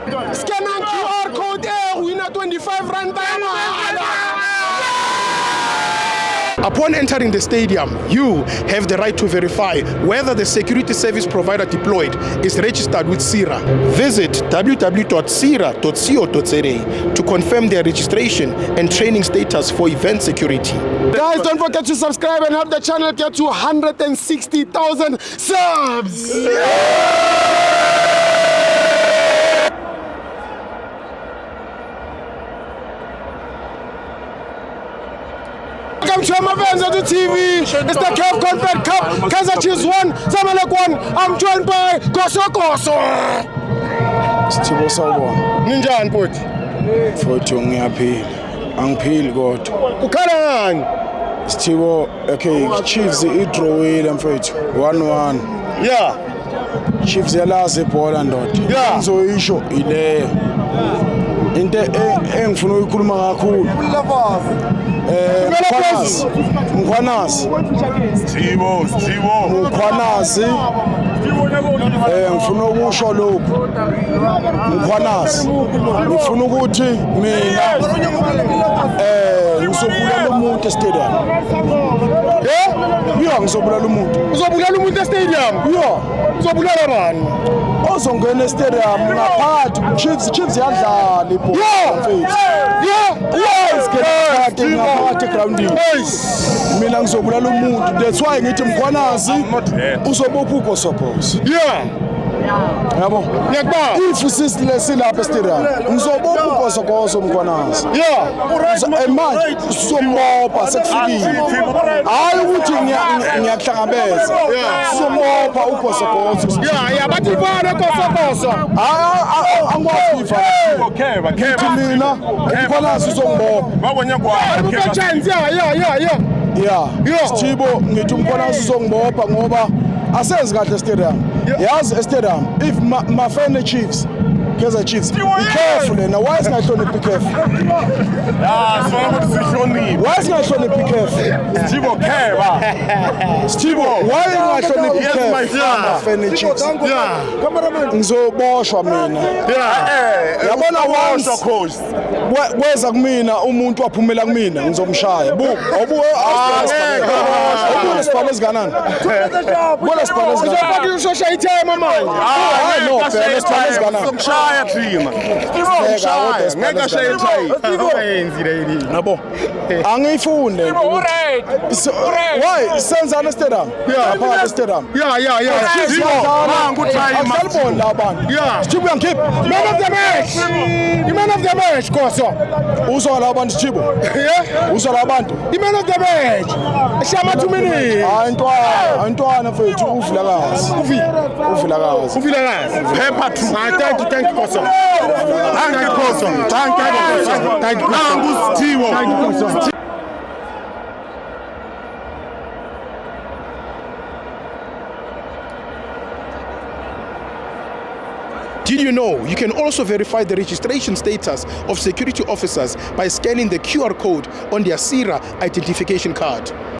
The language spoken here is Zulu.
Scan ang QR code winner 25 rand. Upon entering the stadium, you have the right to verify whether the security service provider deployed is registered with SIRA. Visit www.sira.co.za to confirm their registration and training status for event security. Guys, don't forget to subscribe and help the channel get to 160,000 subs! Welcome to Amavenza to TV. It's the CAF Confed Cup. Kaizer Chiefs 1, Zamalek 1. I'm joined by Koso. Sithibo sawubona. Ninjani mfowethu? Mfowethu ngiyaphila. Angiphili kodwa. Ukhala ngani? Sithibo okay, Chiefs idrawile mfowethu 1-1. Yeah. Chiefs yalazi ibhola ndoda. Yeah. Ngizoyisho ileyo. Into engifuna ukuyikhuluma kakhulu. Mkhwanazi. Sithibo. Mkhwanazi. Ngifuna ukusho lokhu. Mkhwanazi. Ngifuna ukuthi mina ngizobulala umuntu e-stadium. Yeah, ngizobulala umuntu. Uzobulala umuntu e-stadium? Yeah. Uzobulala bani? Ozongena e-stadium ngaphakathi Chiefs yadlala ibhola mfethu. Ngaphakathi groundini. Mina ngizobulala umuntu. That's why ngithi Mkhwanazi uzobopha uGosobhoza. Yeah. Yabo. Ngiyakubona. If silapha e-stadium ngizobopha uGosobhoza Mkhwanazi. Yeah. Manje sizombopha sekufikile. Hayi ukuthi ngiyakuhlangabeza. Sizombopha uGosobhoza. Yeah, bathi ivana Koso. Angikwazi mina Mkhwanazi uzombopha. Babonye kwa. Yeah. Sithibo ngithi Mkhwanazi uzongibopha ngoba asenzi kahle e-stadium. Yazi e-stadium if mafene Chiefs Kaizer Chiefs be careful na why singahloniphi careful. Sona ukuthi sihloniphe. Why singahloniphi careful. Sithibo kheba. Sithibo why singahloniphi careful. Mafene Chiefs. Ngizoboshwa mina. Yabona once kweza kumina umuntu waphumela kumina ngizomshaya. Siphala eziganani. Bona siphala eziganani. Uzofaka ushosha ithema manje. No, phela siphala eziganani. Ngishaya thina. Ngeke shaya ithai. Yabo. Angiyifunde. Why senzana e-stadium? Phakathi e-stadium. Yeah. Akubona la abantu. Sithibo uyangikhipha. Man of the match. The man of the match, Koso. Uzwa la abantu Sithibo. Yeah. Uzwa la abantu. The man of the match. Shama 2 minutes. Antwana mfethu uvulakazi. Uvulakazi. Pepper 2. Thank you, Koso. Thank you, Koso. Thank you, Sithibo. Did you know you can also verify the registration status of security officers by scanning the QR code on their SIRA identification card?